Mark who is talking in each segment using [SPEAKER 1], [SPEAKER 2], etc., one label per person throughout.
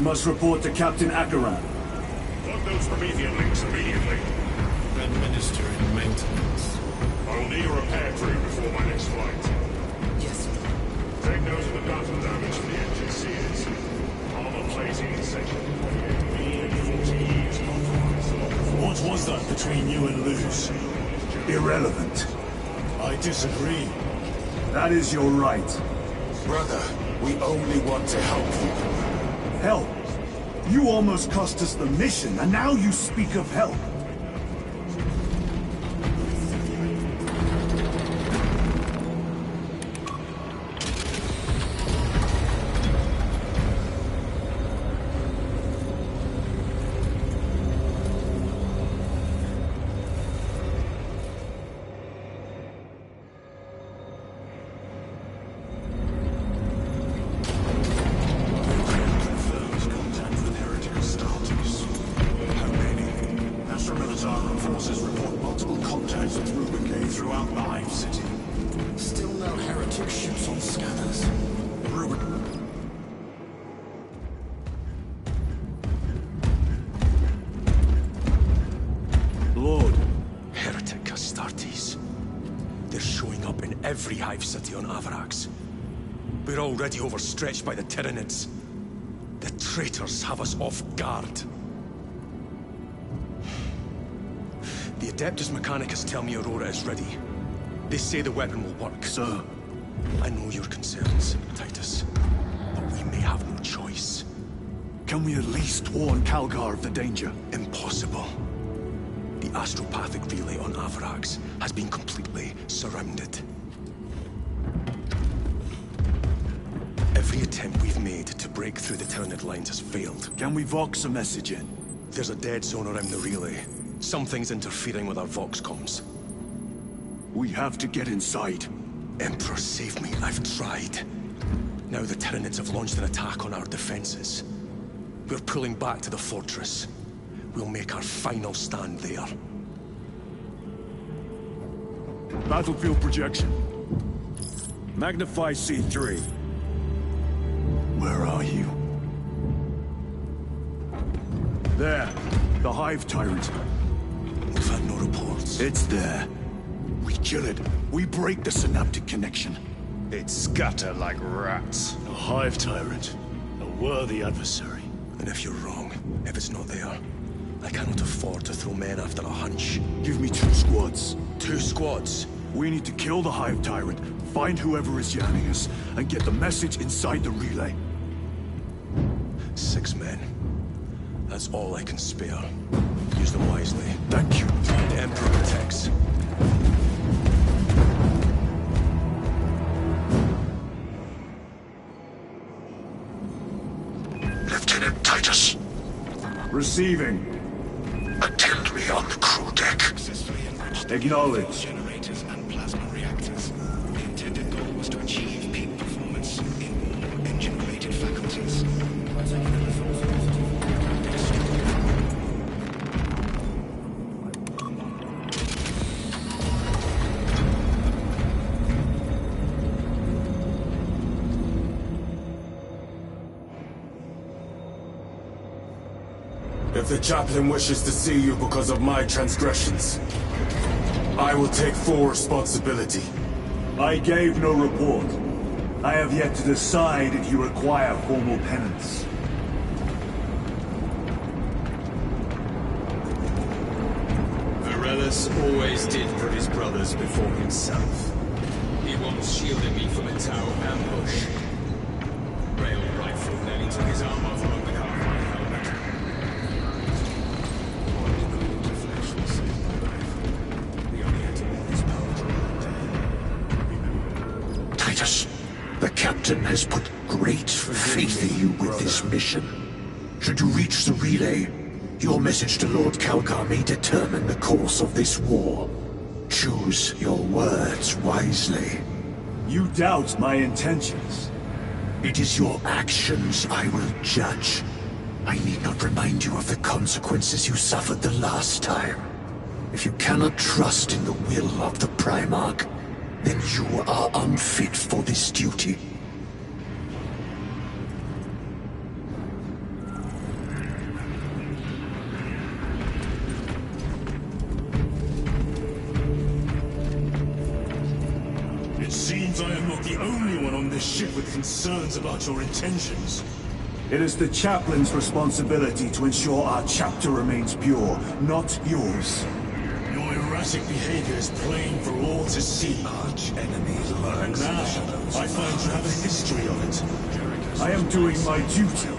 [SPEAKER 1] must report to Captain Akaran.
[SPEAKER 2] Plug those Promethean links immediately.
[SPEAKER 3] Administering maintenance.
[SPEAKER 2] I will need a repair crew before my next flight.
[SPEAKER 4] Yes.
[SPEAKER 2] Take note of the battle damage for the engine sears. Armor plating in section 28B and 40 years compromise.
[SPEAKER 1] What was that between you and Luz? Irrelevant. I disagree. That is your right.
[SPEAKER 5] Brother, we only want to help you.
[SPEAKER 1] Help? You almost cost us the mission, and now you speak of help.
[SPEAKER 6] Every hive city on Avarax. We're already overstretched by the Tyranids. The traitors have us off guard. The Adeptus Mechanicus tell me Aurora is ready. They say the weapon will work.
[SPEAKER 1] Sir.
[SPEAKER 6] I know your concerns, Titus, but we may have no choice.
[SPEAKER 1] Can we at least warn Calgar of the danger?
[SPEAKER 6] Impossible. The astropathic relay on Avarax has been completely surrounded. Every attempt we've made to break through the Tyranid lines has failed.
[SPEAKER 1] Can we Vox a message in?
[SPEAKER 6] There's a dead zone around the relay. Something's interfering with our Vox comms.
[SPEAKER 1] We have to get inside.
[SPEAKER 6] Emperor, save me. I've tried. Now the Tyranids have launched an attack on our defenses. We're pulling back to the fortress. We'll make our final stand there.
[SPEAKER 1] Battlefield projection. Magnify C3. Where are you? There. The Hive Tyrant.
[SPEAKER 6] We've had no reports.
[SPEAKER 1] It's there. We kill it. We break the synaptic connection.
[SPEAKER 3] It scatter like rats.
[SPEAKER 1] A Hive Tyrant. A worthy adversary.
[SPEAKER 6] And if you're wrong, if it's not there, I cannot afford to throw men after a hunch.
[SPEAKER 1] Give me 2 squads.
[SPEAKER 6] 2 squads?
[SPEAKER 1] We need to kill the Hive Tyrant, find whoever is jamming us, and get the message inside the relay.
[SPEAKER 6] 6 men. That's all I can spare. Use them wisely.
[SPEAKER 1] Thank you.
[SPEAKER 6] The Emperor protects.
[SPEAKER 5] Lieutenant Titus.
[SPEAKER 1] Receiving.
[SPEAKER 5] Attend me on the crew deck.
[SPEAKER 1] Acknowledge.
[SPEAKER 2] Generators and plasma reactors. The intended goal was to achieve peak performance in all engine-related faculties.
[SPEAKER 5] If the chaplain wishes to see you because of my transgressions, I will take full responsibility.
[SPEAKER 1] I gave no report. I have yet to decide if you require formal penance.
[SPEAKER 7] Varellus always did put his brothers before himself. He once shielded me from a Tau ambush. Rail rifle nearly took his arm off along with half my helmet. We only had to warn his power.
[SPEAKER 5] Titus, the captain has put great faith in you with this mission. Should you reach the relay, your message to Lord Calgar may determine the course of this war. Choose your words wisely.
[SPEAKER 1] You doubt my intentions.
[SPEAKER 5] It is your actions I will judge. I need not remind you of the consequences you suffered the last time. If you cannot trust in the will of the Primarch, then you are unfit for this duty.
[SPEAKER 1] seems I am not the only one on this ship with concerns about your intentions. It is the chaplain's responsibility to ensure our chapter remains pure, not yours. Your erratic behavior is plain for all to see.
[SPEAKER 5] Arch enemy lurks
[SPEAKER 1] And
[SPEAKER 5] in
[SPEAKER 1] now,
[SPEAKER 5] the shadows.
[SPEAKER 1] I find you have a history of it. I am doing my duty,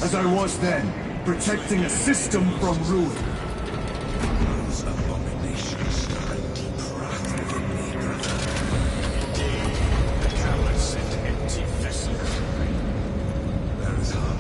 [SPEAKER 1] as I was then, protecting a system from ruin.
[SPEAKER 5] Those abominations stir a deep wrath within me, brother.
[SPEAKER 7] The cowards sent empty vessels.
[SPEAKER 5] There is harm.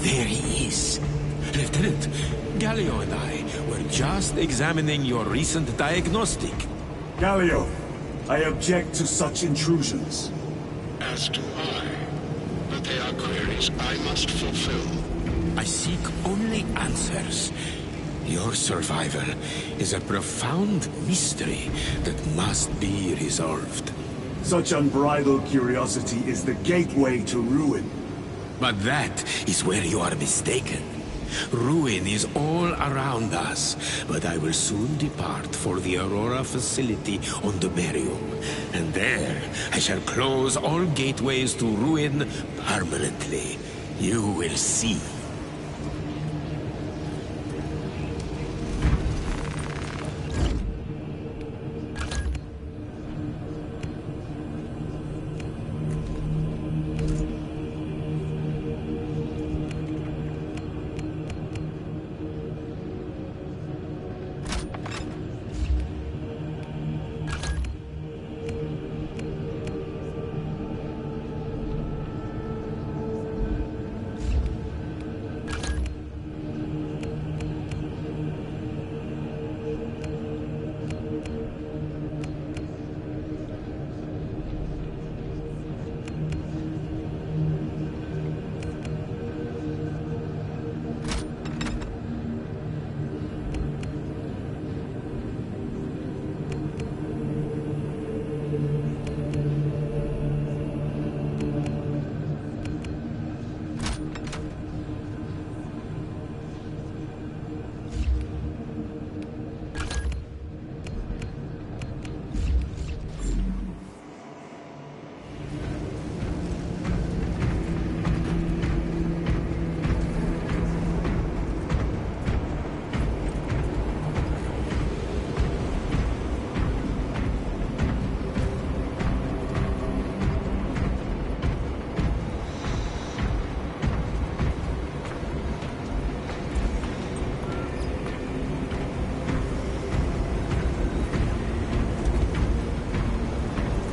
[SPEAKER 4] There he is. Lieutenant, Gallio and I were just examining your recent diagnostic.
[SPEAKER 1] Gallio, I object to such intrusions.
[SPEAKER 8] As do I. But they are queries I must fulfill.
[SPEAKER 4] I seek only answers. Your survival is a profound mystery that must be resolved.
[SPEAKER 1] Such unbridled curiosity is the gateway to ruin.
[SPEAKER 4] But that is where you are mistaken. Ruin is all around us, but I will soon depart for the Aurora facility on the Barium. And there, I shall close all gateways to ruin permanently. You will see.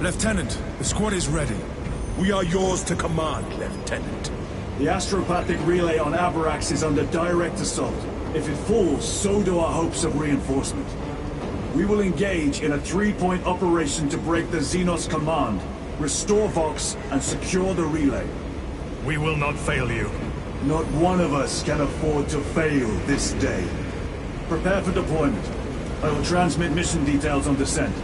[SPEAKER 9] Lieutenant, the squad is ready. We are yours to command, Lieutenant.
[SPEAKER 1] The astropathic relay on Avarax is under direct assault. If it falls, so do our hopes of reinforcement. We will engage in a three-point operation to break the Xenos command, restore Vox, and secure the relay.
[SPEAKER 9] We will not fail you.
[SPEAKER 1] Not one of us can afford to fail this day. Prepare for deployment. I will transmit mission details on descent.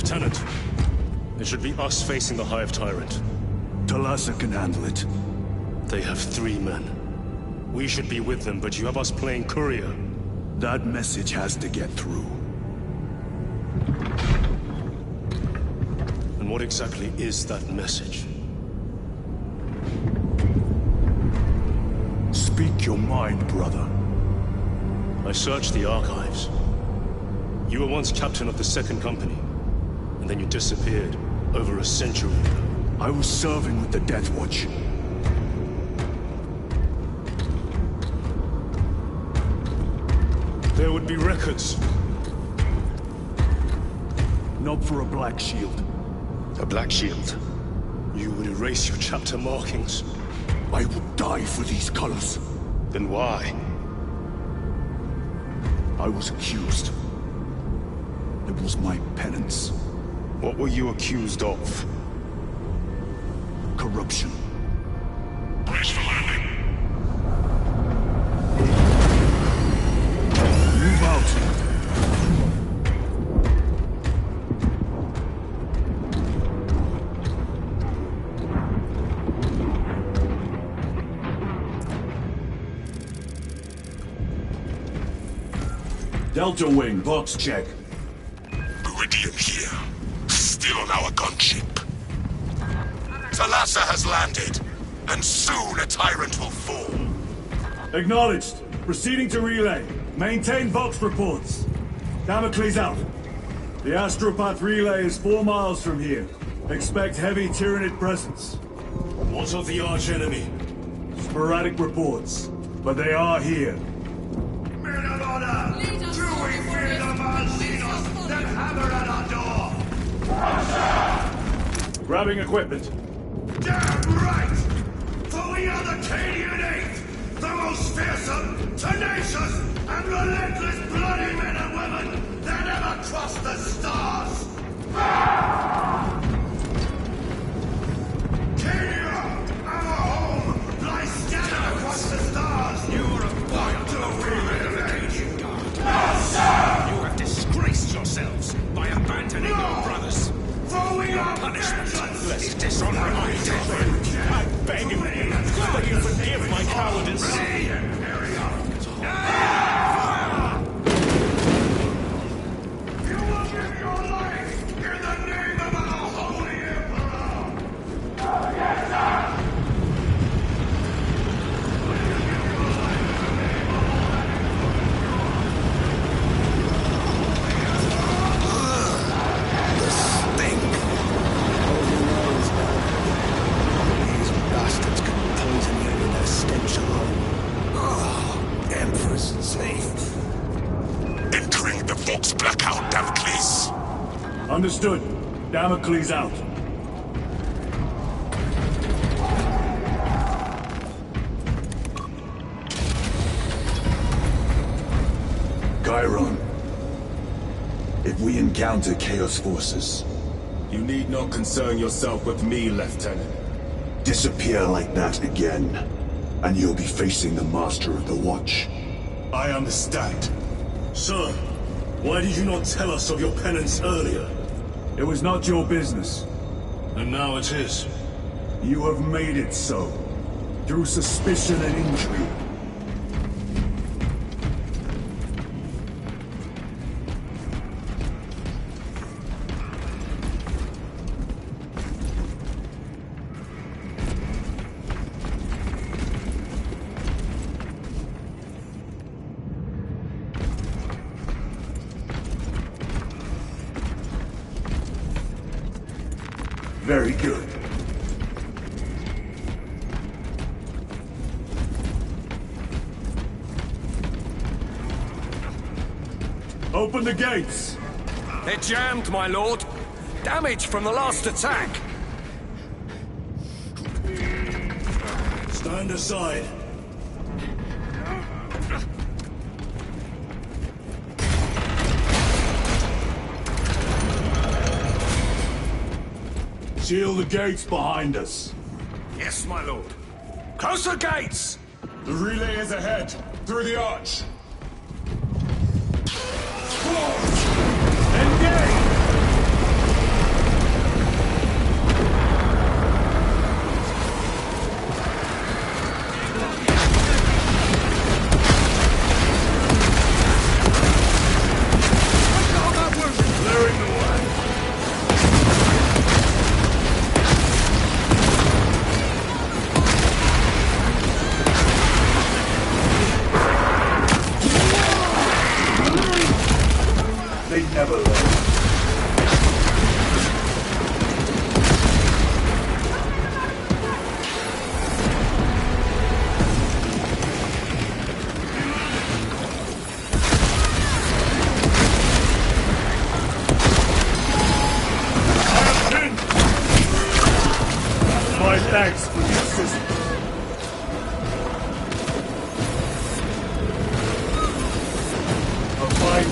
[SPEAKER 6] Lieutenant, it should be us facing the Hive Tyrant.
[SPEAKER 1] Talassa can handle it.
[SPEAKER 6] They have 3 men. We should be with them, but you have us playing courier.
[SPEAKER 1] That message has to get through.
[SPEAKER 6] And what exactly is that message?
[SPEAKER 1] Speak your mind, brother.
[SPEAKER 6] I searched the archives. You were once captain of the 2nd Company, and then you disappeared over a century ago.
[SPEAKER 1] I was serving with the Death Watch.
[SPEAKER 6] There would be records.
[SPEAKER 1] Not for a Black Shield.
[SPEAKER 6] A Black Shield? You would erase your chapter markings.
[SPEAKER 1] I would die for these colors.
[SPEAKER 6] Then why?
[SPEAKER 1] I was accused. It was my penance.
[SPEAKER 6] What were you accused of?
[SPEAKER 1] Corruption.
[SPEAKER 2] Brace for landing.
[SPEAKER 1] Move out. Delta Wing, box check.
[SPEAKER 2] Meridian here. Still on our gunship. Talassa has landed, and soon a tyrant will fall.
[SPEAKER 1] Acknowledged. Proceeding to relay. Maintain Vox reports. Damocles out. The Astropath relay is 4 miles from here. Expect heavy Tyranid presence.
[SPEAKER 6] What of the arch-enemy?
[SPEAKER 1] Sporadic reports, but they are here.
[SPEAKER 2] Men of honor! Do we fear the Malzinos that hammer at our door?
[SPEAKER 1] Grabbing equipment.
[SPEAKER 2] Damn right! For we are the Cadian Eighth, the most fearsome, tenacious, and relentless bloody men and women that ever crossed the stars! Cadia, our home, lies scattered across the stars! You are a wild to the age! No, sir!
[SPEAKER 7] You have disgraced yourselves by abandoning your brothers.
[SPEAKER 2] For we are
[SPEAKER 7] Punishment,
[SPEAKER 2] vengeance!
[SPEAKER 7] lest dishonor my death. I beg you, that you forgive my cowardice.
[SPEAKER 2] You will give your life in the name of our holy emperor! Yes, sir!
[SPEAKER 5] Bastards couldn't poison you with their stench alone. Oh, Emperor's safe.
[SPEAKER 2] Entering the Vox blackout, Damocles.
[SPEAKER 1] Understood. Damocles out. Chiron. If we encounter Chaos forces,
[SPEAKER 9] You need not concern yourself with me, Lieutenant.
[SPEAKER 1] disappear like that again, and you'll be facing the Master of the Watch.
[SPEAKER 6] I understand. Sir, why did you not tell us of your penance earlier?
[SPEAKER 1] It was not your business.
[SPEAKER 6] And now it is.
[SPEAKER 1] You have made it so, through suspicion and intrigue. Very good. Open the gates!
[SPEAKER 7] They're jammed, my lord. Damage from the last attack.
[SPEAKER 6] Stand aside.
[SPEAKER 1] Seal the gates behind us.
[SPEAKER 7] Yes, my lord. Close the gates!
[SPEAKER 9] The relay is ahead, through the arch.
[SPEAKER 1] Engage!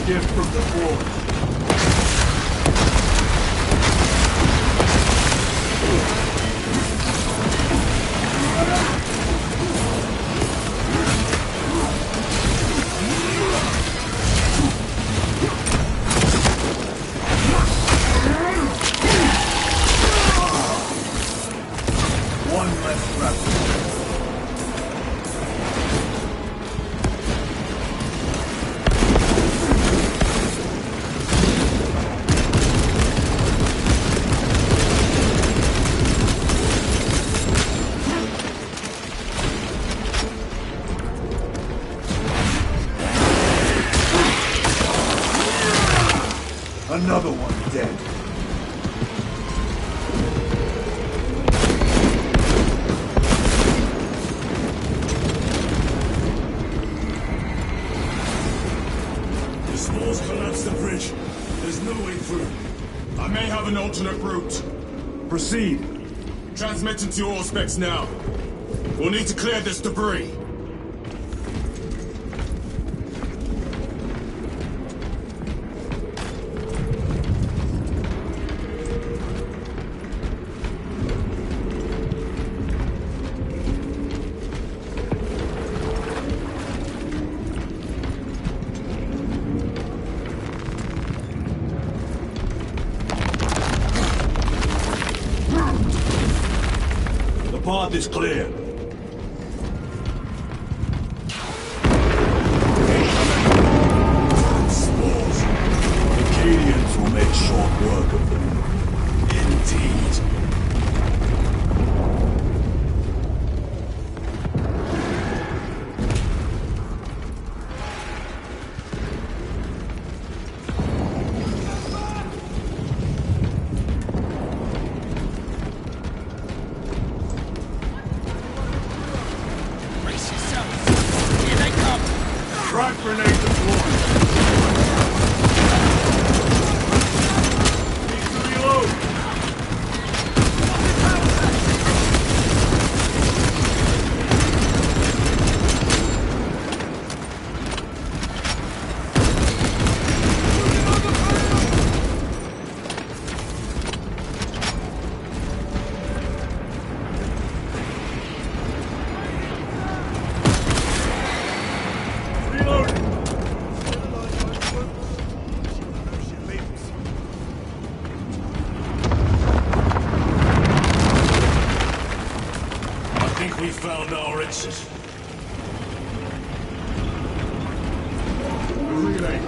[SPEAKER 1] gift from the Forge. One less raptor. Another one dead.
[SPEAKER 9] The spores collapsed the bridge. There's no way through. I may have an alternate route.
[SPEAKER 1] Proceed.
[SPEAKER 9] Transmitting to your specs now. We'll need to clear this debris.
[SPEAKER 1] The path is clear. Spores. The Acadians will make short work of them. Indeed.
[SPEAKER 7] Brace yourselves. Here they come.
[SPEAKER 1] Frag grenade deployed. Need to reload. Reloading.
[SPEAKER 9] I think we found our exit.
[SPEAKER 1] Relay.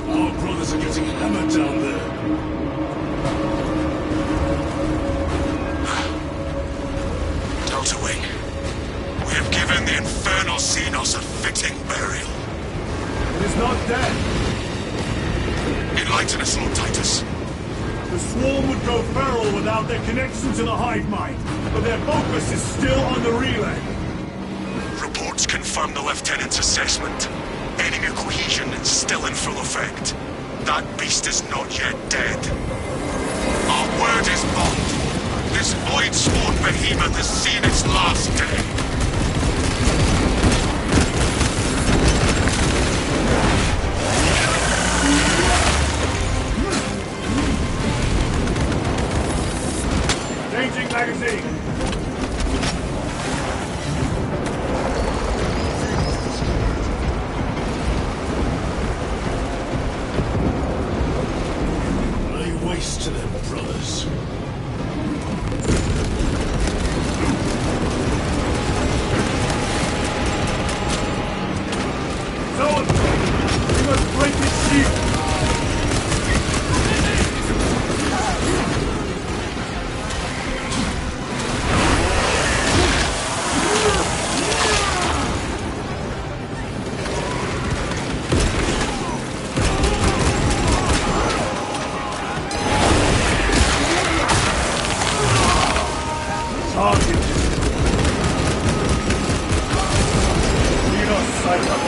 [SPEAKER 9] Our brothers are getting hammered down there.
[SPEAKER 2] Delta Wing, we have given the infernal Xenos a fitting burial.
[SPEAKER 1] It is not dead.
[SPEAKER 2] Enlighten us, Lord Titus.
[SPEAKER 1] The swarm would go feral without their connection to the hive mind, but their focus is still on the relay.
[SPEAKER 2] Reports confirm the Lieutenant's assessment. Enemy cohesion is still in full effect. That beast is not yet dead. Our word is bond. This void-sworn behemoth has seen its last day.
[SPEAKER 1] Changing magazine.
[SPEAKER 9] Lay waste to them, brothers.
[SPEAKER 1] Someone, we must break his shield. Target. Xenos sight up.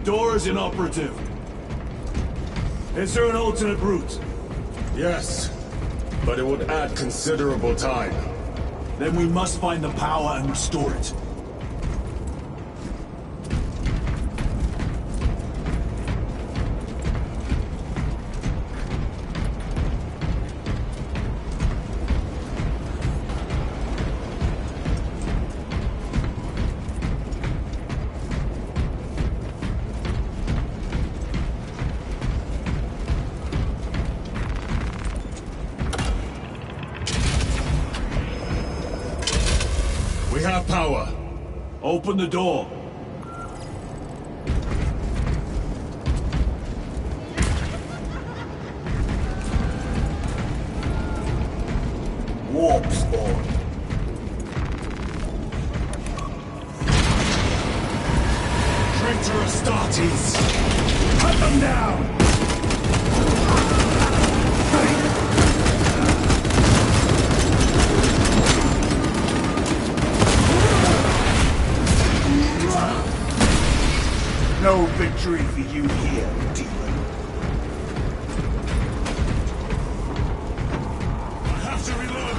[SPEAKER 1] door is inoperative. Is there an alternate route?
[SPEAKER 9] Yes, but it would add considerable time.
[SPEAKER 1] Then we must find the power and restore it.
[SPEAKER 9] We have power.
[SPEAKER 1] Open the door. Warp spawn.
[SPEAKER 9] Traitor Astartes!
[SPEAKER 1] Cut them down! No victory for you here, demon.
[SPEAKER 9] I have to reload!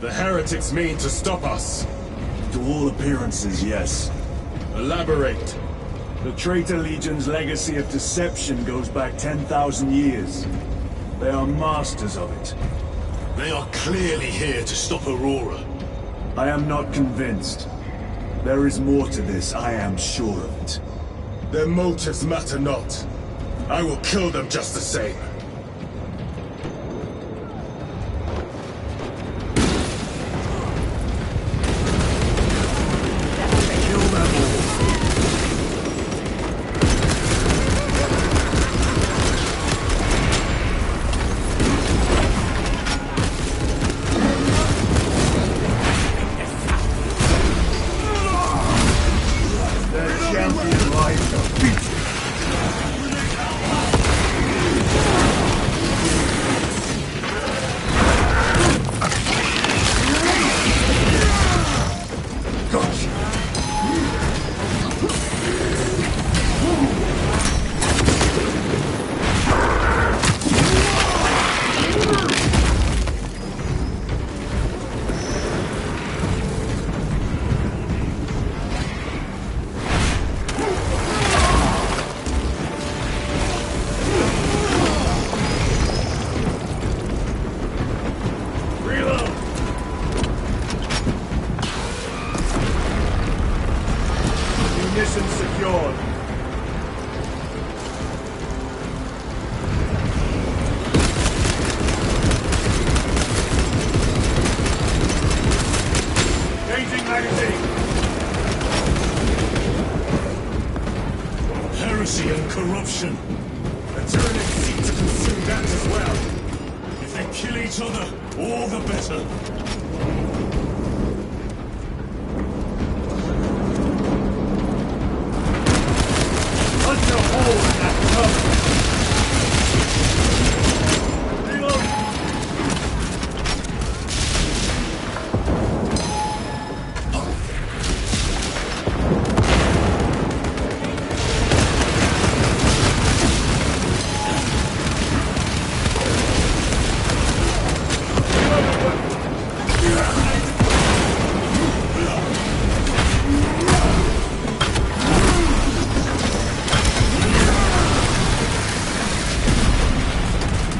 [SPEAKER 9] The heretics mean to stop us.
[SPEAKER 1] To all appearances, yes.
[SPEAKER 9] Elaborate.
[SPEAKER 1] The Traitor Legion's legacy of deception goes back 10,000 years. They are masters of it.
[SPEAKER 9] They are clearly here to stop Aurora.
[SPEAKER 1] I am not convinced. There is more to this, I am sure of it.
[SPEAKER 9] Their motives matter not. I will kill them just the same.
[SPEAKER 1] Kill them all. The champion lies defeated. Mission secured. Changing magazine.
[SPEAKER 9] Heresy and corruption. The Tyranids seek to consume that as well. If they kill each other, all the better.
[SPEAKER 1] Punch a hole in that cover. Reload.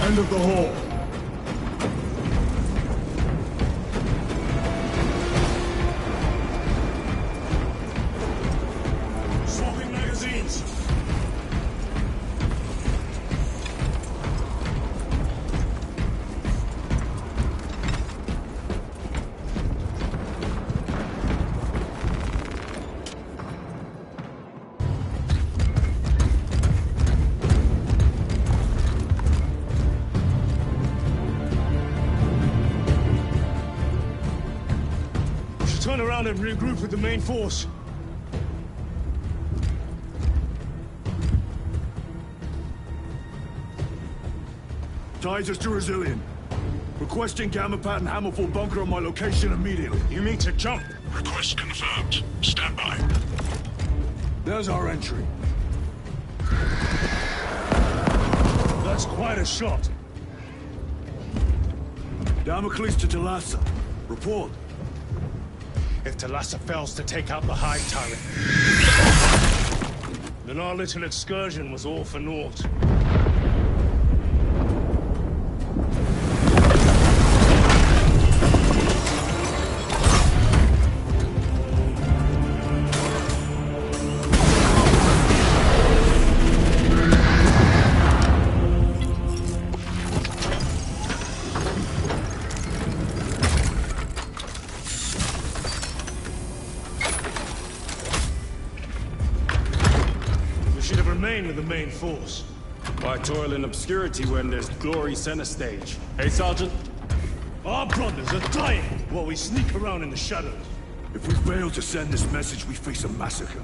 [SPEAKER 1] End of the hall.
[SPEAKER 9] Swapping magazines. Turn around and regroup with the main force.
[SPEAKER 1] Ties us to Resilient. Requesting Gamma Pad and Hammerfall bunker on my location immediately.
[SPEAKER 9] You mean to jump?
[SPEAKER 8] Request confirmed. Stand by.
[SPEAKER 1] There's our entry.
[SPEAKER 9] That's quite a shot.
[SPEAKER 1] Damocles to Talassa. Report.
[SPEAKER 9] If Talassa fails to take out the Hive Tyrant, then our little excursion was all for naught. With the main force.
[SPEAKER 3] Why toil in obscurity when there's glory center stage? Hey, Sergeant?
[SPEAKER 9] Our brothers are dying while we sneak around in the shadows.
[SPEAKER 1] If we fail to send this message, we face a massacre.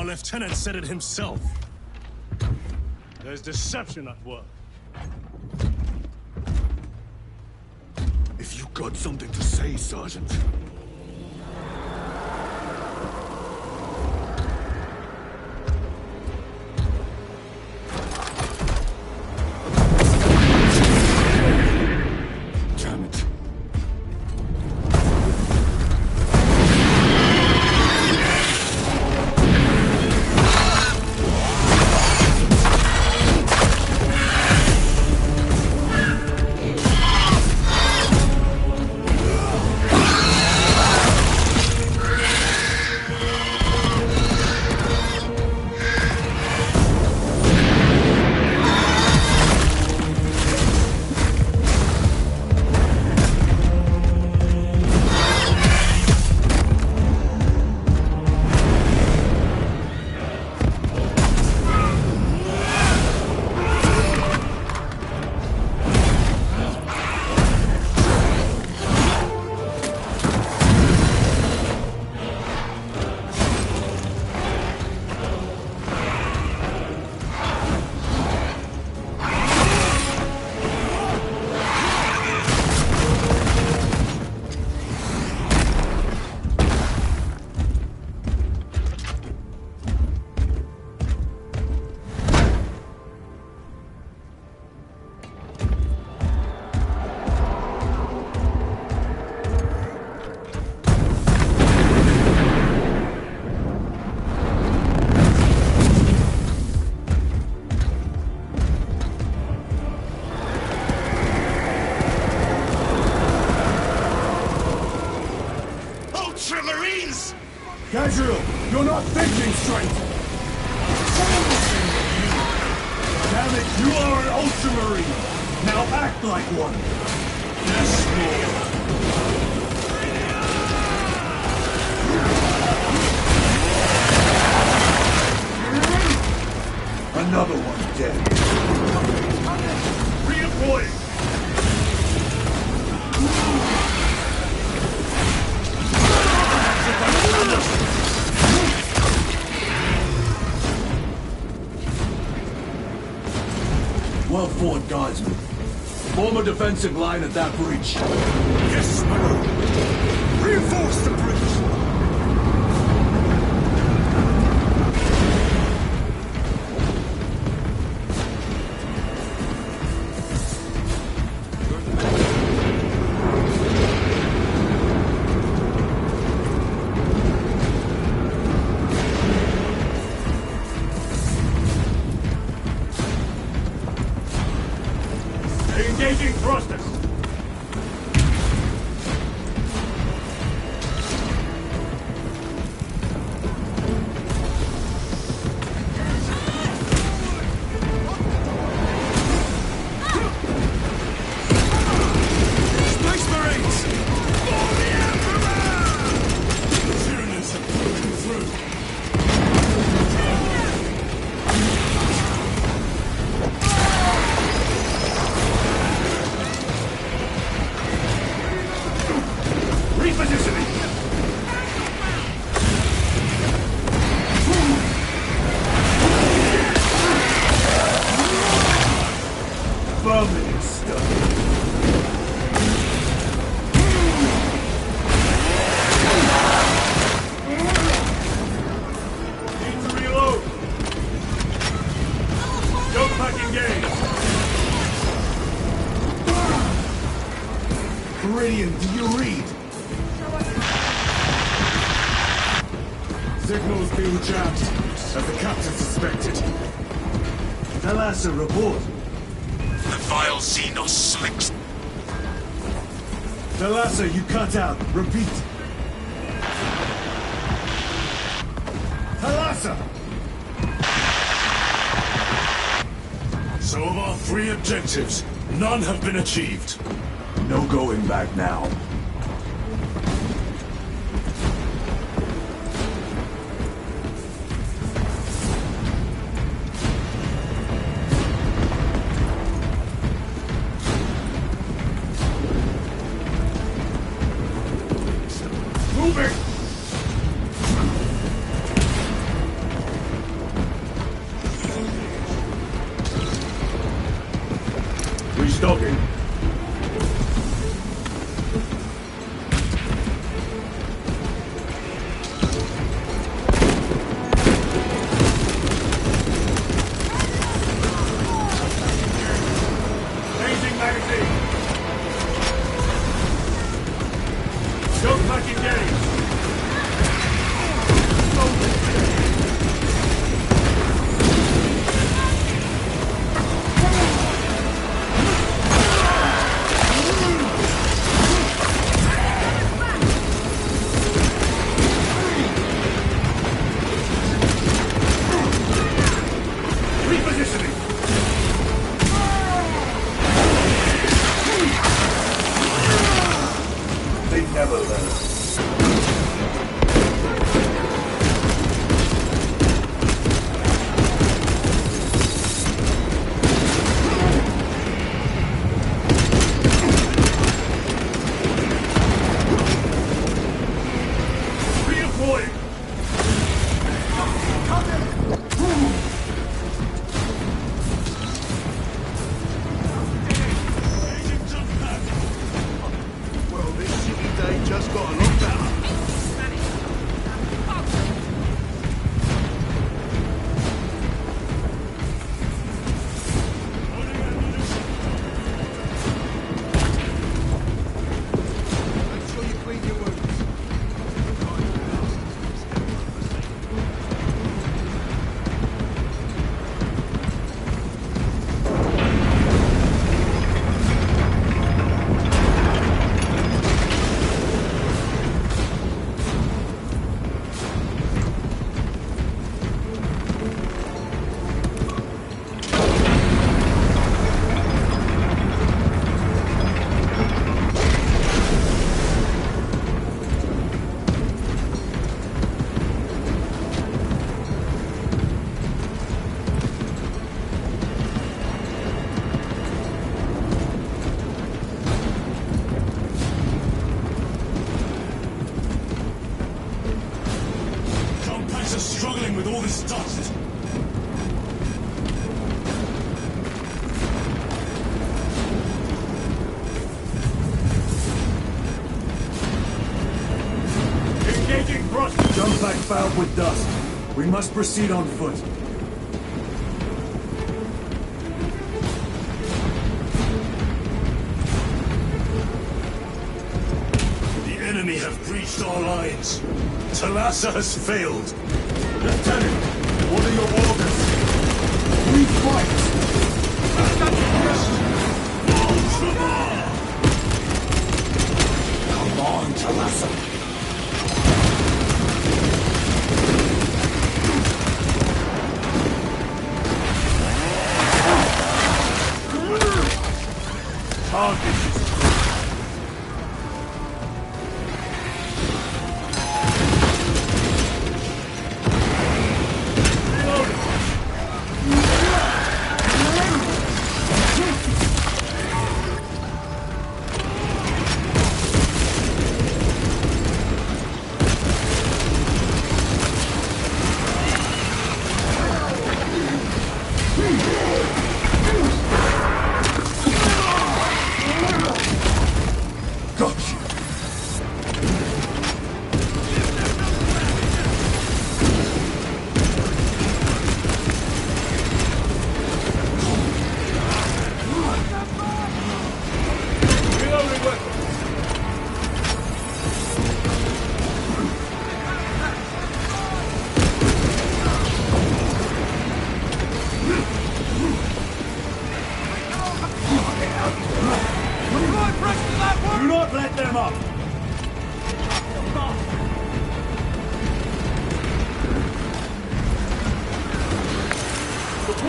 [SPEAKER 9] Lieutenant said it himself. There's deception at work.
[SPEAKER 1] If you got something to say, Sergeant. Damn it. Gabriel, you're not thinking straight! Damn it, you are an Ultramarine! Now act like one! Yes, Lord! Another one dead. Redeploying! Well fought, Guardsman. Form a defensive line at that breach.
[SPEAKER 9] Yes, my lord. Reinforce the breach!
[SPEAKER 1] Engaging thrusters! Meridian, do you read?
[SPEAKER 9] Signal's being jammed, as the captain suspected.
[SPEAKER 1] Thalassa, report.
[SPEAKER 5] The vile Xenos slicks.
[SPEAKER 1] Thalassa, you cut out. Repeat. Thalassa!
[SPEAKER 9] So of our 3 objectives, none have been achieved.
[SPEAKER 1] No going back now.
[SPEAKER 9] Moving!
[SPEAKER 1] Restocking.
[SPEAKER 9] Changing magazine! Scope back engaged!
[SPEAKER 1] Repositioning. They never learn. Redeploying.
[SPEAKER 2] Well, this shitty day just got a lot better. Make sure you clean your wounds.
[SPEAKER 9] Compacts are struggling with all this dust.
[SPEAKER 1] Engaging thrust. Jump back fouled with dust. We must proceed on foot.
[SPEAKER 9] The enemy have breached our lines. Thalassa has failed.
[SPEAKER 1] Lieutenant, what are your orders? We fight!
[SPEAKER 5] Come on, Thalassa.
[SPEAKER 1] Target is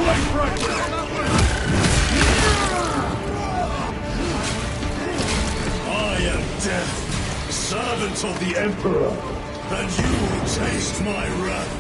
[SPEAKER 9] I am Death, servant of the Emperor, and you will taste my wrath.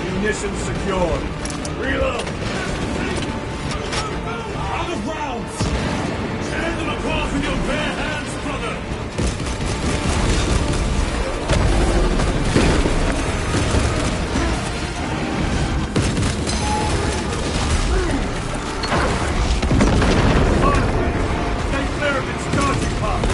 [SPEAKER 1] Munitions secured. Reload!
[SPEAKER 9] Out of rounds! Tear them apart with your bare hands, brother!
[SPEAKER 1] Stay clear of its charging path!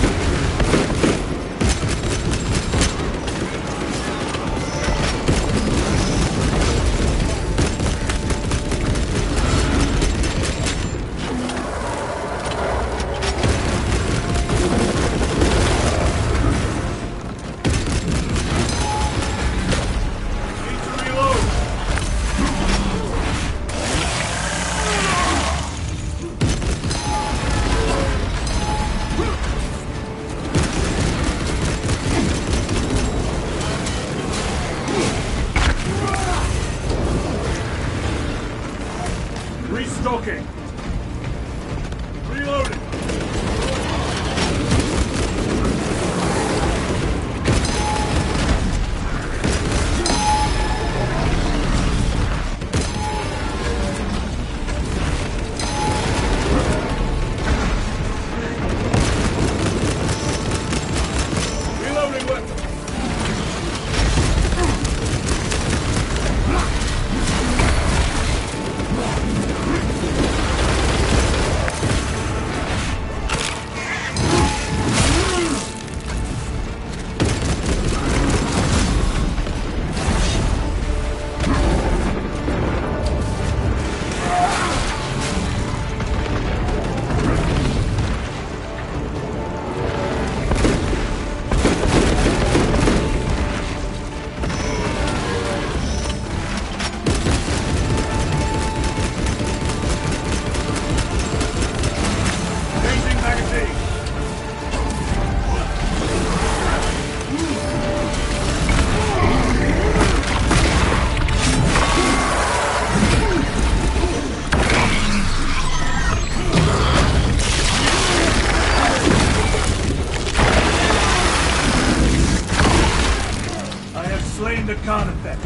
[SPEAKER 1] Restocking. Reloading. Reloading weapon. Slain the Carnifex.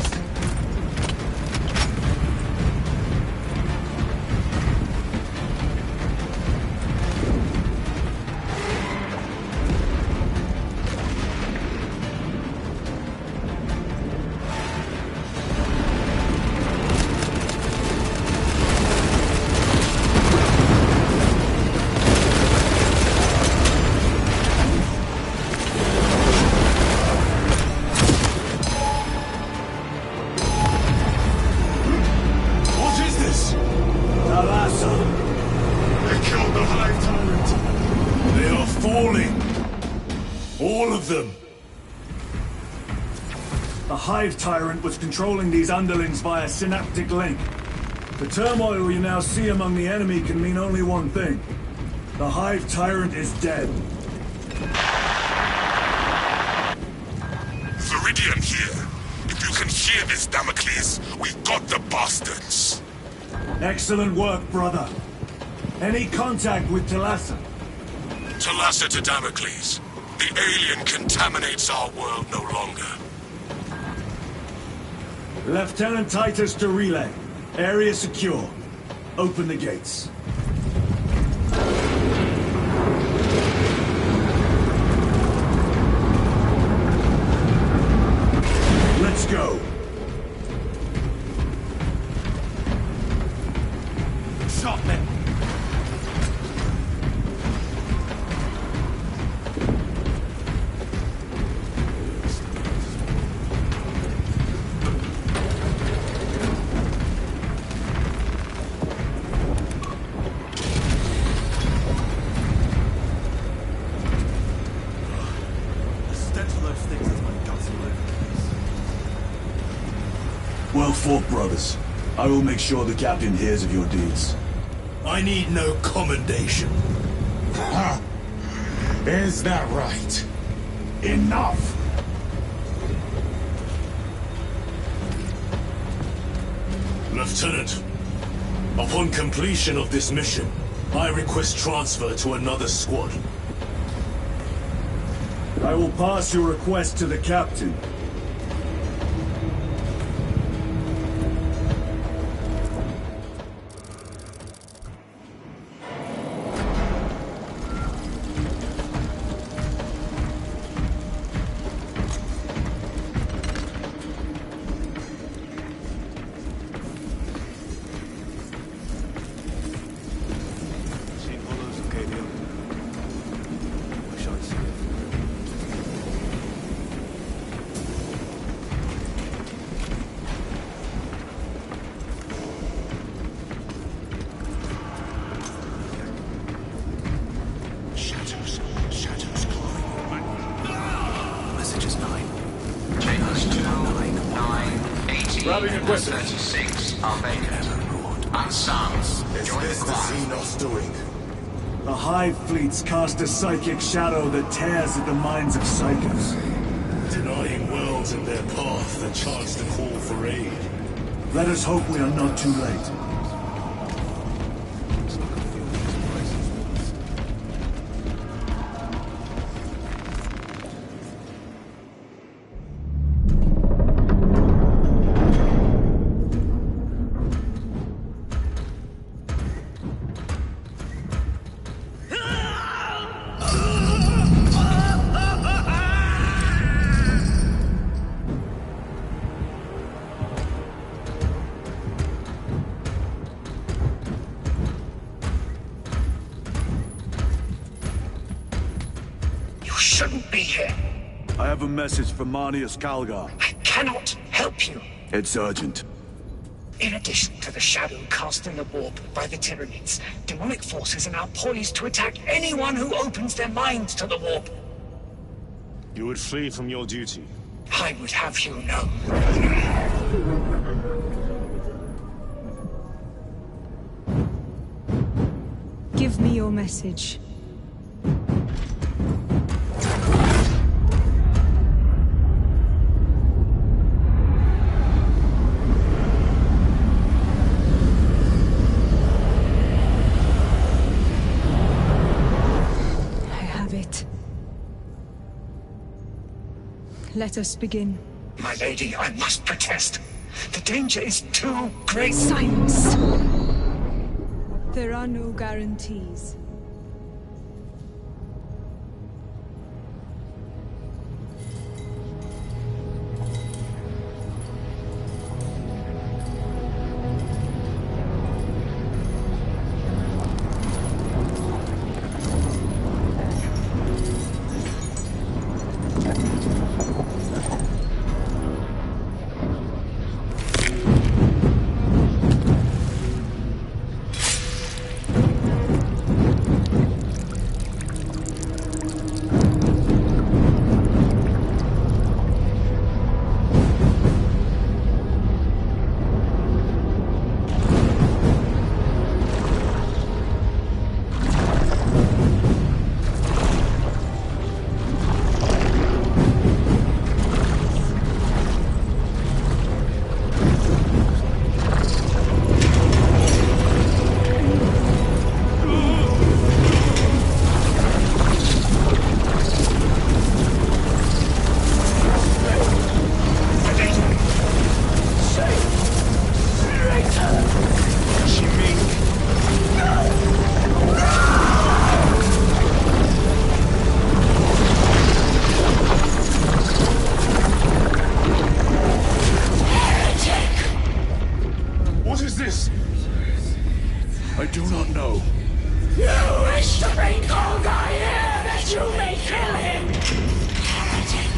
[SPEAKER 9] All of them!
[SPEAKER 1] The Hive Tyrant was controlling these underlings via synaptic link. The turmoil you now see among the enemy can mean only one thing. The Hive Tyrant is dead.
[SPEAKER 2] Viridian here. If you can hear this, Damocles, we got the bastards.
[SPEAKER 1] Excellent work, brother. Any contact with Talassa?
[SPEAKER 2] Talassa to Damocles. The alien contaminates our world no longer.
[SPEAKER 1] Lieutenant Titus to relay. Area secure. Open the gates. Let's go.
[SPEAKER 2] Shot men.
[SPEAKER 1] Well fought, brothers. I will make sure the captain hears of your deeds.
[SPEAKER 9] I need no commendation.
[SPEAKER 7] Ha! Is that right?
[SPEAKER 1] Enough!
[SPEAKER 9] Lieutenant, upon completion of this mission, I request transfer to another squad.
[SPEAKER 1] I will pass your request to the captain.
[SPEAKER 5] Shadows calling. Message is 9.
[SPEAKER 10] Chambers 2, 9, 18,
[SPEAKER 9] Grabbing
[SPEAKER 10] and
[SPEAKER 9] equipment.
[SPEAKER 10] 36 are vacant. Unsound. Join the squad.
[SPEAKER 9] Xenos doing?
[SPEAKER 1] The Hive fleets cast a psychic shadow that tears at the minds of psychos.
[SPEAKER 9] Denying worlds in their path the chance to call for aid.
[SPEAKER 1] Let us hope we are not too late.
[SPEAKER 5] Shouldn't be here.
[SPEAKER 1] I have a message from Marnius Calgar.
[SPEAKER 5] I cannot help you.
[SPEAKER 1] It's urgent.
[SPEAKER 5] In addition to the shadow cast in the warp by the Tyranids, demonic forces are now poised to attack anyone who opens their minds to the warp.
[SPEAKER 3] You would flee from your duty.
[SPEAKER 5] I would have you know.
[SPEAKER 11] Give me your message. Let us begin.
[SPEAKER 5] My lady, I must protest. The danger is too great.
[SPEAKER 11] Silence! There are no guarantees.
[SPEAKER 9] I do not know.
[SPEAKER 12] You wish to bring Golgar here that you may kill him! Heretic!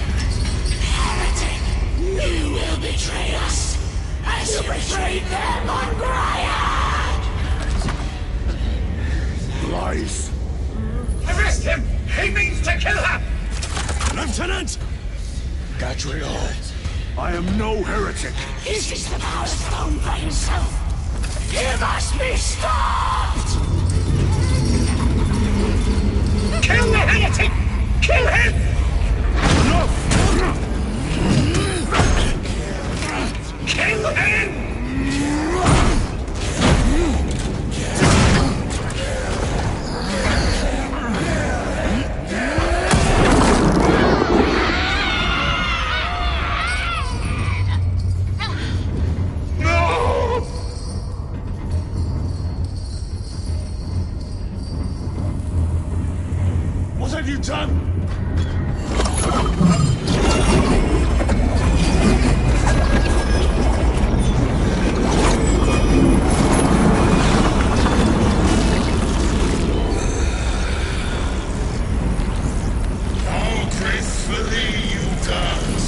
[SPEAKER 12] Heretic! You will betray us as you betrayed them on Grayad!
[SPEAKER 9] Lies.
[SPEAKER 2] Arrest him! He means to kill her!
[SPEAKER 9] Lieutenant! Gadriel, I am no heretic.
[SPEAKER 12] This is the power stone by himself. He must be stopped!
[SPEAKER 2] Kill the heretic! Kill him!
[SPEAKER 9] No!
[SPEAKER 2] Kill him!
[SPEAKER 9] What have you done?
[SPEAKER 2] All gracefully you dance.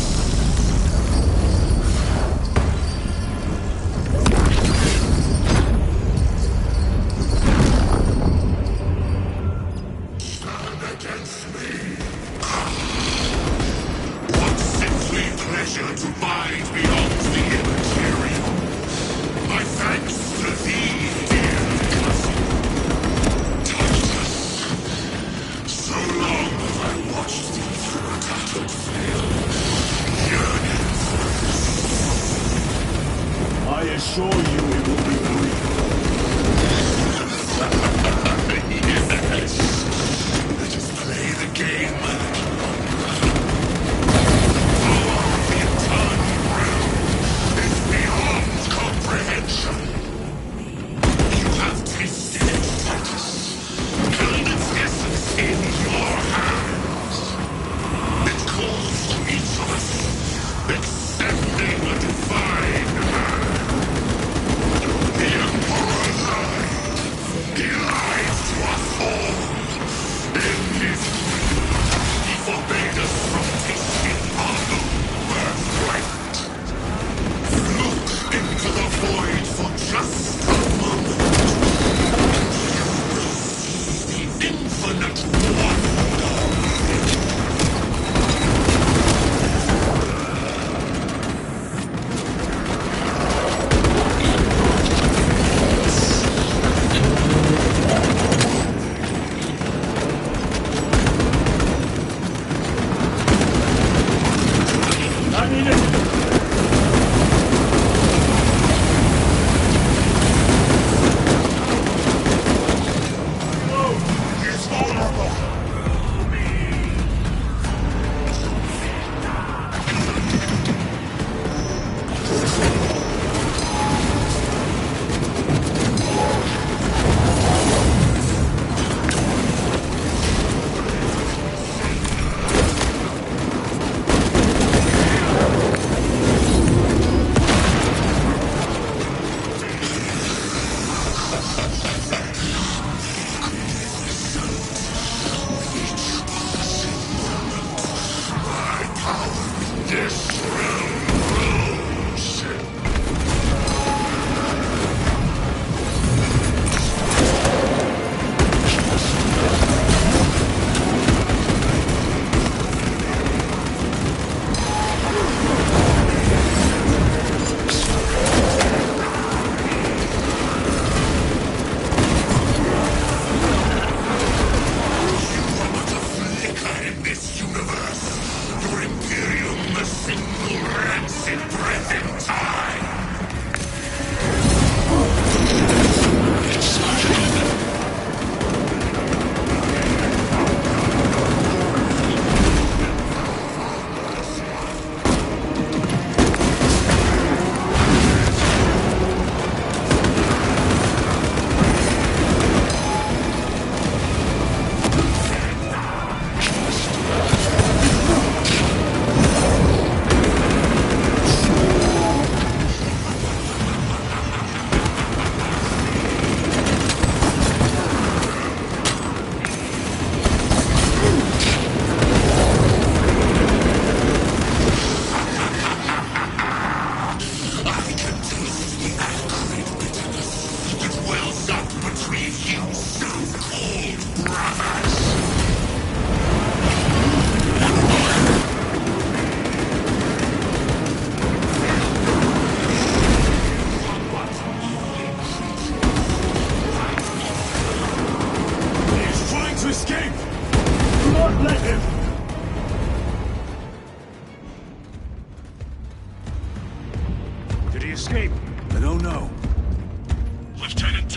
[SPEAKER 2] Stand against me.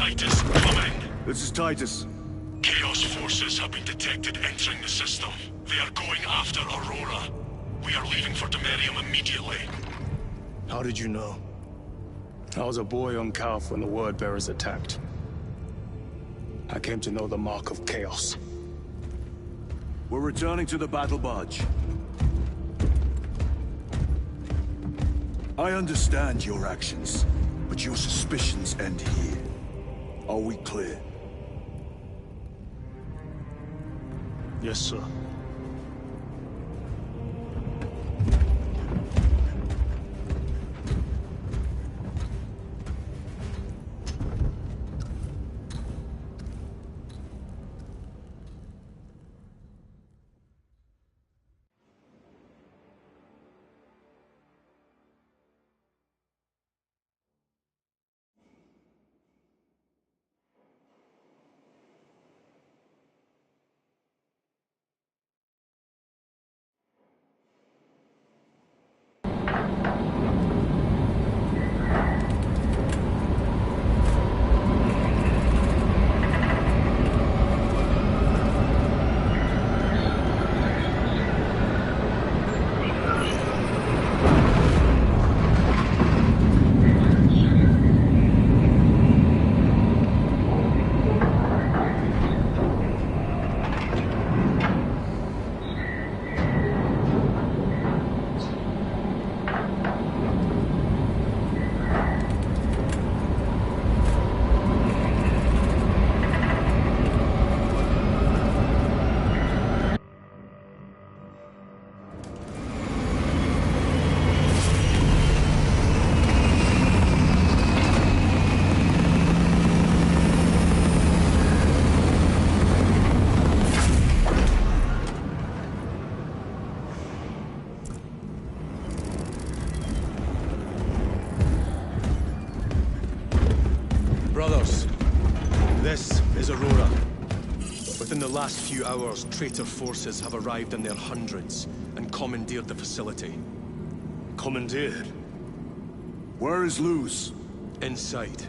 [SPEAKER 2] Titus, come in.
[SPEAKER 1] This is Titus.
[SPEAKER 2] Chaos forces have been detected entering the system. They are going after Aurora. We are leaving for Demerium immediately.
[SPEAKER 3] How did you know? I was a boy on Calf when the Word Bearers attacked. I came to know the mark of chaos.
[SPEAKER 1] We're returning to the battle barge. I understand your actions, but your suspicions end here. Are we clear?
[SPEAKER 3] Yes, sir.
[SPEAKER 6] Brothers, this is Aurora. Within the last few hours, traitor forces have arrived in their hundreds and commandeered the facility.
[SPEAKER 3] Commandeered?
[SPEAKER 1] Where is Luz?
[SPEAKER 6] Inside.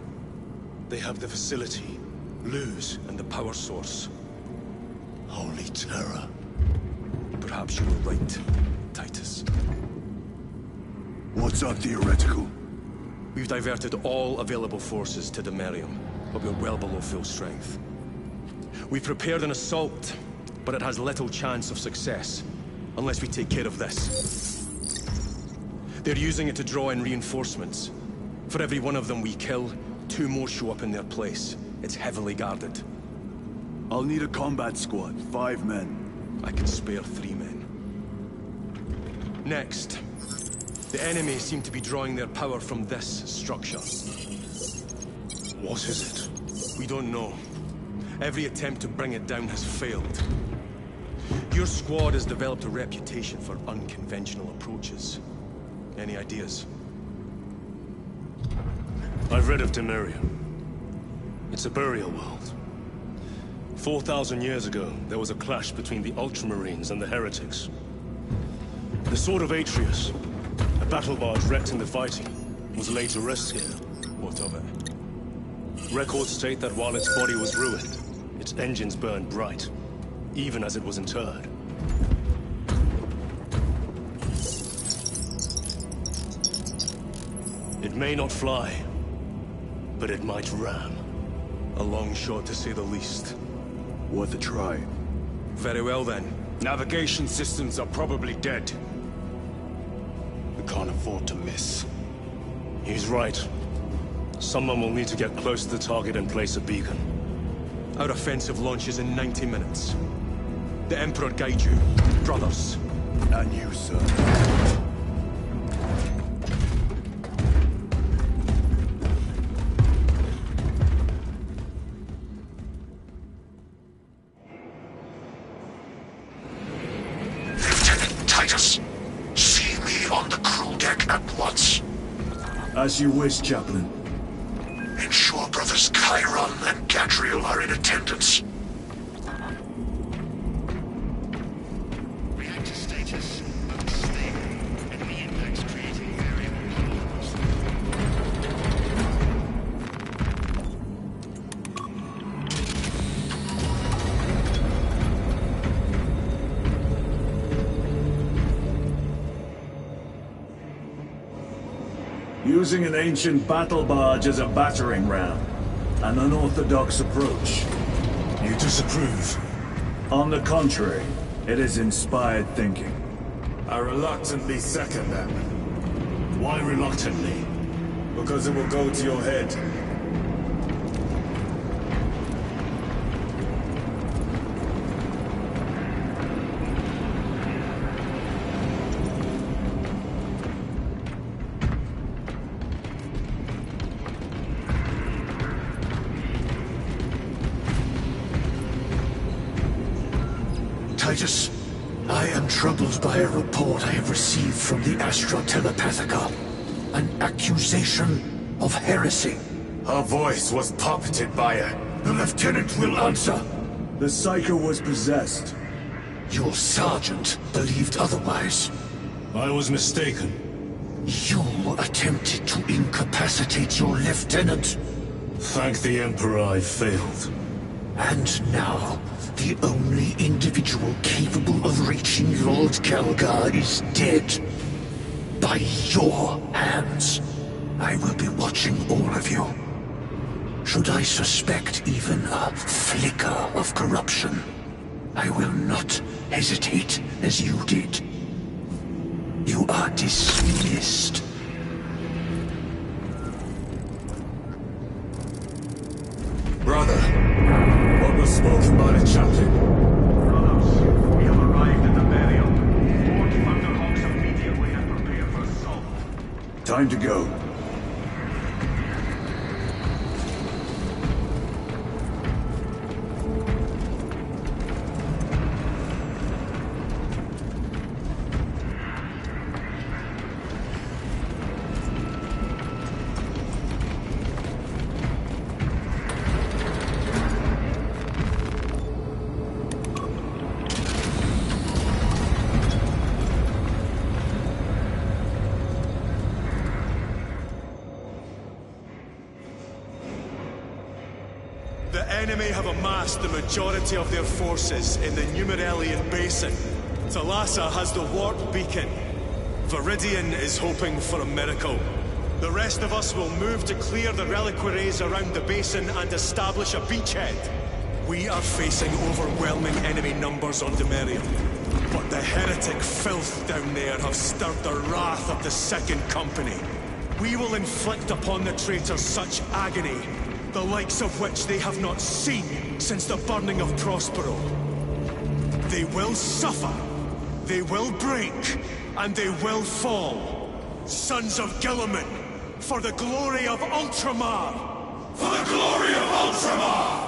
[SPEAKER 6] They have the facility, Luz, and the power source.
[SPEAKER 5] Holy terror.
[SPEAKER 6] Perhaps you were right, Titus.
[SPEAKER 1] What's our theoretical?
[SPEAKER 6] We've diverted all available forces to Demerium, but we're well below full strength. We've prepared an assault, but it has little chance of success, unless we take care of this. They're using it to draw in reinforcements. For every one of them we kill, 2 more show up in their place. It's heavily guarded.
[SPEAKER 1] I'll need a combat squad, 5 men.
[SPEAKER 6] I can spare 3 men. Next, the enemy seem to be drawing their power from this structure.
[SPEAKER 3] What is it?
[SPEAKER 6] We don't know. Every attempt to bring it down has failed. Your squad has developed a reputation for unconventional approaches. Any ideas?
[SPEAKER 3] I've read of Demerium. It's a burial world. 4,000 years ago, there was a clash between the Ultramarines and the Heretics. The Sword of Atreus, a battle barge wrecked in the fighting, was laid to rest here.
[SPEAKER 6] What of it?
[SPEAKER 3] Records state that while its body was ruined, its engines burned bright, even as it was interred. It may not fly, but it might ram.
[SPEAKER 6] A long shot, to say the least.
[SPEAKER 1] Worth a try.
[SPEAKER 6] Very well, then.
[SPEAKER 3] Navigation systems are probably dead.
[SPEAKER 7] We can't afford to miss.
[SPEAKER 3] He's right. Someone will need to get close to the target and place a beacon.
[SPEAKER 6] Our offensive launches in 90 minutes. The Emperor guide you, brothers.
[SPEAKER 1] And you, sir.
[SPEAKER 5] Lieutenant Titus, see me on the crew deck at once.
[SPEAKER 1] As you wish, Chaplain.
[SPEAKER 5] Ensure brothers Chiron and Gadriel are in attendance.
[SPEAKER 2] Reactor status unstable. Enemy impacts creating variable polymers.
[SPEAKER 1] using an ancient battle barge as a battering ram. An unorthodox approach.
[SPEAKER 9] You disapprove?
[SPEAKER 1] On the contrary, it is inspired thinking.
[SPEAKER 2] I reluctantly second that.
[SPEAKER 9] Why reluctantly?
[SPEAKER 2] Because it will go to your head.
[SPEAKER 5] Titus, I am troubled by a report I have received from the Astra Telepathica. An accusation of heresy.
[SPEAKER 2] Her voice was puppeted by her.
[SPEAKER 5] The lieutenant will answer.
[SPEAKER 1] The Psycho was possessed.
[SPEAKER 5] Your sergeant believed otherwise.
[SPEAKER 9] I was mistaken.
[SPEAKER 5] You attempted to incapacitate your lieutenant.
[SPEAKER 9] Thank the Emperor I failed.
[SPEAKER 5] And now, the only individual capable of reaching Lord Calgar is dead. By your hands. I will be watching all of you. Should I suspect even a flicker of corruption, I will not hesitate as you did. You are dismissed.
[SPEAKER 2] Brother, what was spoken by the chaplain?
[SPEAKER 13] Brothers, we have arrived at the burial. Board Thunderhawks immediately and prepare for assault.
[SPEAKER 1] Time to go.
[SPEAKER 6] The enemy have amassed the majority of their forces in the Numeralian Basin. Thalassa has the warp beacon. Viridian is hoping for a miracle. The rest of us will move to clear the reliquaries around the basin and establish a beachhead. We are facing overwhelming enemy numbers on Demerium. But the heretic filth down there have stirred the wrath of the Second Company. We will inflict upon the traitors such agony, the likes of which they have not seen since the burning of Prospero. They will suffer, they will break, and they will fall. Sons of Guilliman, for the glory of Ultramar!
[SPEAKER 2] For the glory of Ultramar!